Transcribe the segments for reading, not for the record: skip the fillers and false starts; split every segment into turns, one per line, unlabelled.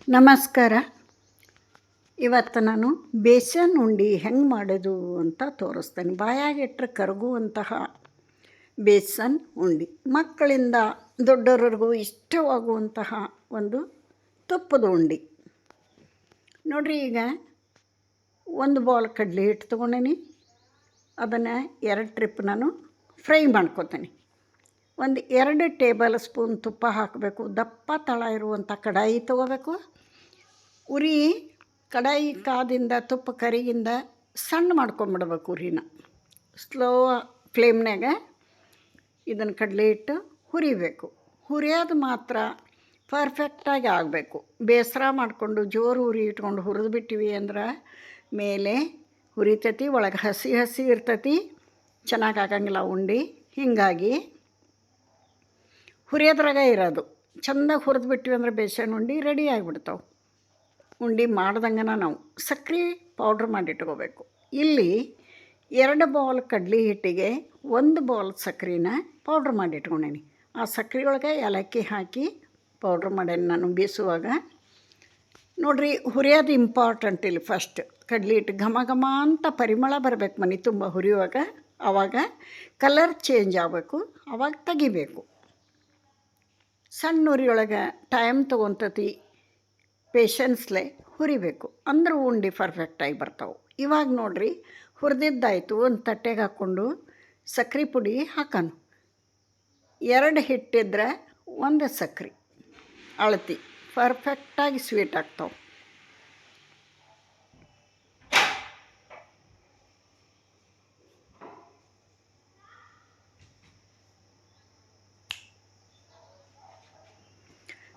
ನಮಸ್ಕಾರ. ಇವತ್ತು ನಾನು ಬೇಸನ್ ಉಂಡೆ ಹೆಂಗೆ ಮಾಡೋದು ಅಂತ ತೋರಿಸ್ತೇನೆ. ಬಾಯಾಗಿಟ್ಟರೆ ಕರಗುವಂತಹ ಬೇಸನ್ ಉಂಡೆ, ಮಕ್ಕಳಿಂದ ದೊಡ್ಡವರಿಗೂ ಇಷ್ಟವಾಗುವಂತಹ ಒಂದು ತುಪ್ಪದ ಉಂಡೆ. ನೋಡಿರಿ, ಈಗ ಒಂದು ಬೌಲ್ ಕಡಲೆ ಹಿಟ್ಟು ತೊಗೊಂಡೇನಿ. ಅದನ್ನು 2 ಟ್ರಿಪ್ ನಾನು ಫ್ರೈ ಮಾಡ್ಕೊತೀನಿ. ಒಂದು 2 ಟೇಬಲ್ ಸ್ಪೂನ್ ತುಪ್ಪ ಹಾಕಬೇಕು. ದಪ್ಪ ತಳ ಇರುವಂಥ ಕಡಾಯಿ ತೊಗೋಬೇಕು. ಉರಿ ಕಡಾಯಿ ಕಾದಿಂದ ತುಪ್ಪ ಕರಿಗಿಂದ ಸಣ್ಣ ಮಾಡ್ಕೊಂಬಿಡ್ಬೇಕು. ಉರಿನ ಸ್ಲೋ ಫ್ಲೇಮ್ನಾಗ ಇದನ್ನು ಕಡಲೆ ಹಿಟ್ಟು ಹುರಿಬೇಕು. ಹುರಿಯೋದು ಮಾತ್ರ ಪರ್ಫೆಕ್ಟಾಗಿ ಆಗಬೇಕು. ಬೇಸರ ಮಾಡಿಕೊಂಡು ಜೋರು ಉರಿ ಇಟ್ಕೊಂಡು ಹುರಿದು ಬಿಟ್ಟಿವಿ ಅಂದ್ರೆ ಮೇಲೆ ಹುರಿತೈತಿ, ಒಳಗೆ ಹಸಿ ಹಸಿ ಇರ್ತೈತಿ, ಚೆನ್ನಾಗಿ ಆಗಂಗಿಲ್ಲ ಉಂಡೆ. ಹೀಗಾಗಿ ಹುರಿಯೋದ್ರಾಗ ಇರೋದು ಚೆಂದಾಗಿ ಹುರಿದು ಬಿಟ್ಟಿವಿ ಅಂದ್ರೆ ಬೇಸನ್ ಉಂಡೆ ರೆಡಿ ಆಗಿಬಿಡ್ತಾವೆ. ಉಂಡೆ ಮಾಡ್ದಂಗೆ ನಾವು ಸಕ್ಕರೆ ಪೌಡ್ರ್ ಮಾಡಿಟ್ಕೋಬೇಕು. ಇಲ್ಲಿ 2 ಬೌಲ್ ಕಡಲೆ ಹಿಟ್ಟಿಗೆ 1 ಬೌಲ್ ಸಕ್ಕರೆನ ಪೌಡ್ರ್ ಮಾಡಿಟ್ಕೊಂಡೇನಿ. ಆ ಸಕ್ಕರೆ ಒಳಗೆ ಏಲಕ್ಕಿ ಹಾಕಿ ಪೌಡ್ರ್ ಮಾಡೇನಿ ನಾನು ಬೀಸುವಾಗ. ನೋಡಿರಿ, ಹುರಿಯೋದು ಇಂಪಾರ್ಟೆಂಟ್. ಇಲ್ಲಿ ಫಸ್ಟ್ ಕಡಲೆ ಹಿಟ್ಟು ಘಮ ಘಮ ಅಂತ ಪರಿಮಳ ಬರಬೇಕು ಮನೆ ತುಂಬ ಹುರಿಯುವಾಗ. ಆವಾಗ ಕಲರ್ ಚೇಂಜ್ ಆಗಬೇಕು, ಆವಾಗ ತೆಗಿಬೇಕು. ಸಣ್ಣ ಉರಿಯೊಳಗೆ ಟೈಮ್ ತೊಗೊತತಿ, ಪೇಷನ್ಸ್ಲೆ ಹುರಿಬೇಕು, ಅಂದ್ರೆ ಉಂಡೆ ಪರ್ಫೆಕ್ಟಾಗಿ ಬರ್ತಾವೆ. ಇವಾಗ ನೋಡಿರಿ, ಹುರಿದಿದ್ದಾಯಿತು. ಒಂದು ತಟ್ಟೆಗೆ ಹಾಕ್ಕೊಂಡು ಸಕ್ಕರೆ ಪುಡಿ ಹಾಕೋಣ. 2 ಹಿಟ್ಟಿದ್ರೆ 1 ಸಕ್ಕರೆ ಅಳತಿ ಪರ್ಫೆಕ್ಟಾಗಿ ಸ್ವೀಟ್ ಆಗ್ತಾವೆ.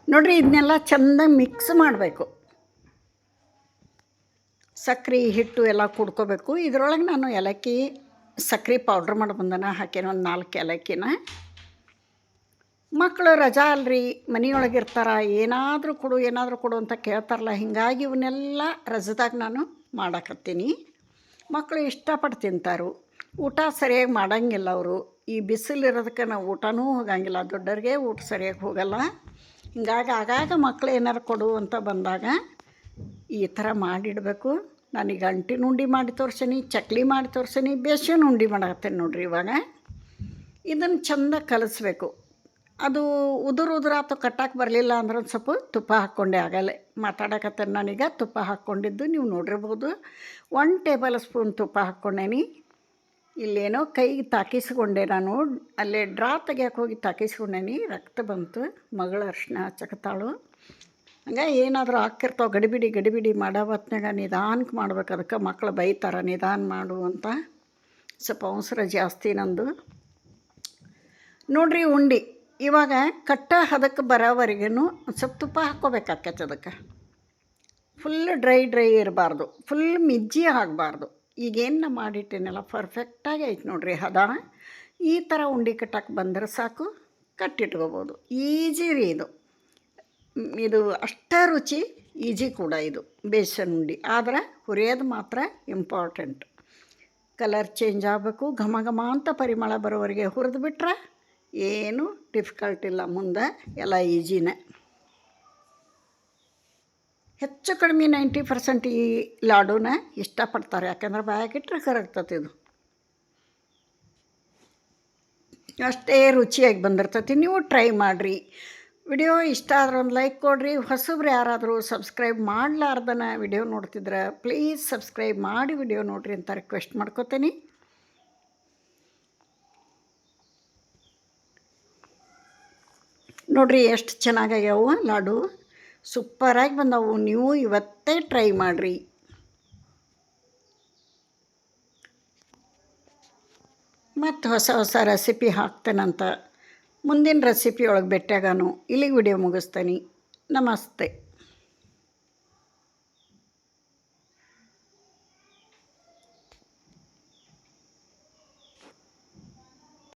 ನೋಡಿರಿ, ಇದನ್ನೆಲ್ಲ ಚೆಂದಾಗಿ ಮಿಕ್ಸ್ ಮಾಡಬೇಕು. ಸಕ್ಕರೆ ಹಿಟ್ಟು ಎಲ್ಲ ಕುಡ್ಕೋಬೇಕು. ಇದರೊಳಗೆ ನಾನು ಏಲಕ್ಕಿ ಸಕ್ಕರೆ ಪೌಡ್ರ್ ಮಾಡಿ ಬಂದನ ಹಾಕೇನ, ಒಂದು 4 ಏಲಕ್ಕಿನ. ಮಕ್ಕಳು ರಜಾ ಅಲ್ರಿ, ಮನೆಯೊಳಗೆ ಇರ್ತಾರ, ಏನಾದರೂ ಕೊಡು ಅಂತ ಕೇಳ್ತಾರಲ್ಲ. ಹೀಗಾಗಿ ಇವನ್ನೆಲ್ಲ ರಜದಾಗ ನಾನು ಮಾಡಾಕತ್ತೀನಿ. ಮಕ್ಕಳು ಇಷ್ಟಪಟ್ಟು ತಿಂತಾರು. ಊಟ ಸರಿಯಾಗಿ ಮಾಡೋಂಗಿಲ್ಲ ಅವರು. ಈ ಬಿಸಿಲಿರೋದಕ್ಕೆ ನಾವು ಊಟನೂ ಹೋಗಂಗಿಲ್ಲ. ದೊಡ್ಡವ್ರಿಗೆ ಊಟ ಸರಿಯಾಗಿ ಹೋಗಲ್ಲ. ಹಿಂಗಾಗಿ ಆಗಾಗ ಮಕ್ಕಳು ಏನಾರು ಕೊಡು ಅಂತ ಬಂದಾಗ ಈ ಥರ ಮಾಡಿಡಬೇಕು. ನಾನೀಗ ಅಂಟಿನ ಉಂಡೆ ಮಾಡಿ ತೋರ್ಸೀನಿ, ಚಕ್ಲಿ ಮಾಡಿ ತೋರ್ಸೀನಿ, ಬೇಸನ್ ಉಂಡೆ ಮಾಡಾಕತ್ತೇನೆ ನೋಡಿರಿ. ಇವಾಗ ಇದನ್ನು ಚೆಂದ ಕಲಿಸ್ಬೇಕು. ಅದು ಉದುರಾತು ಕಟ್ಟಕ್ಕೆ ಬರಲಿಲ್ಲ ಅಂದ್ರೆ ಒಂದು ಸ್ವಲ್ಪ ತುಪ್ಪ ಹಾಕ್ಕೊಂಡೆ ಆಗಲ್ಲ. ಮಾತಾಡಕತ್ತೇನೆ ನಾನೀಗ. ತುಪ್ಪ ಹಾಕ್ಕೊಂಡಿದ್ದು ನೀವು ನೋಡಿರ್ಬೋದು. 1 ಟೇಬಲ್ ಸ್ಪೂನ್ ತುಪ್ಪ ಹಾಕ್ಕೊಂಡೇನಿ. ಇಲ್ಲೇನೋ ಕೈಗೆ ತಾಕಿಸ್ಕೊಂಡೆ ನಾನು. ಅಲ್ಲೇ ಡ್ರಾ ತೆಗಿಯೋಕೆ ಹೋಗಿ ತಾಕಿಸ್ಕೊಂಡೇನಿ. ರಕ್ತ ಬಂತು. ಮಗಳು ಅರ್ಶಿನ ಹಚ್ಚಕತ್ತಾಳು. ಹಂಗೆ ಏನಾದರೂ ಹಾಕಿರ್ತಾವೆ ಗಡಿಬಿಡಿ ಮಾಡೋ ಹೊತ್ನಾಗ ನಿಧಾನಕ್ಕೆ ಮಾಡ್ಬೇಕು. ಅದಕ್ಕೆ ಮಕ್ಕಳು ಬೈತಾರೆ, ನಿಧಾನ ಮಾಡು ಅಂತ. ಸ್ವಲ್ಪ ಅವಸರ ಜಾಸ್ತಿ ನಂದು. ನೋಡಿರಿ, ಉಂಡೆ ಇವಾಗ ಕಟ್ಟ ಹದಕ್ಕೆ ಬರೋವರೆಗೂ ಸ್ವಲ್ಪ ತುಪ್ಪ ಹಾಕ್ಕೋಬೇಕಾಕೈತೆ. ಅದಕ್ಕೆ ಫುಲ್ ಡ್ರೈ ಇರಬಾರ್ದು, ಫುಲ್ ಮಿಜ್ಜಿ ಆಗಬಾರ್ದು. ಈಗೇನು ಮಾಡಿಟ್ಟೇನೆಲ್ಲ ಪರ್ಫೆಕ್ಟಾಗಿ ಐತೆ ನೋಡಿರಿ ಹದ. ಈ ಥರ ಉಂಡೆ ಕಟ್ಟಕ್ಕೆ ಬಂದರೆ ಸಾಕು, ಕಟ್ಟಿಟ್ಕೋಬೋದು. ಈಜಿ ರೀ ಇದು. ಇದು ಅಷ್ಟೇ ರುಚಿ, ಈಜಿ ಕೂಡ ಇದು ಬೇಸನ್ ಉಂಡೆ. ಆದರೆ ಹುರಿಯೋದು ಮಾತ್ರ ಇಂಪಾರ್ಟೆಂಟ್. ಕಲರ್ ಚೇಂಜ್ ಆಗಬೇಕು, ಘಮ ಘಮ ಅಂತ ಪರಿಮಳ ಬರೋವರೆಗೆ ಹುರಿದು ಬಿಟ್ರೆ ಏನು ಡಿಫಿಕಲ್ಟ್ ಇಲ್ಲ. ಮುಂದೆ ಎಲ್ಲ ಈಜಿನೇ. ಹೆಚ್ಚು ಕಡಿಮೆ 90% ಈ ಲಾಡೂನ ಇಷ್ಟಪಡ್ತಾರೆ. ಯಾಕಂದ್ರೆ ಬಾಯಾಗಿಟ್ರೆ ಕರಗ್ತತಿ. ಇದು ಅಷ್ಟೇ ರುಚಿಯಾಗಿ ಬಂದಿರ್ತೈತಿ. ನೀವು ಟ್ರೈ ಮಾಡಿರಿ. ವಿಡಿಯೋ ಇಷ್ಟ ಆದ್ರೆ ಒಂದು ಲೈಕ್ ಕೊಡಿರಿ. ಹೊಸಬ್ರು ಯಾರಾದರೂ ಸಬ್ಸ್ಕ್ರೈಬ್ ಮಾಡಲಾರ್ದನ ವಿಡಿಯೋ ನೋಡ್ತಿದ್ರೆ ಪ್ಲೀಸ್ ಸಬ್ಸ್ಕ್ರೈಬ್ ಮಾಡಿ ವಿಡಿಯೋ ನೋಡಿರಿ ಅಂತ ರಿಕ್ವೆಸ್ಟ್ ಮಾಡ್ಕೋತೀನಿ. ನೋಡಿರಿ ಎಷ್ಟು ಚೆನ್ನಾಗ್ಯಾವು ಲಾಡು, ಸೂಪರಾಗಿ ಬಂದವು. ನೀವು ಇವತ್ತೇ ಟ್ರೈ ಮಾಡಿರಿ. ಮತ್ತು ಹೊಸ ರೆಸಿಪಿ ಹಾಕ್ತೇನಂತ ಮುಂದಿನ ರೆಸಿಪಿ ಒಳಗೆ ಭೇಟಿಯಾಗಾನು. ಇಲ್ಲಿಗೆ ವಿಡಿಯೋ ಮುಗಿಸ್ತೇನೆ. ನಮಸ್ತೆ.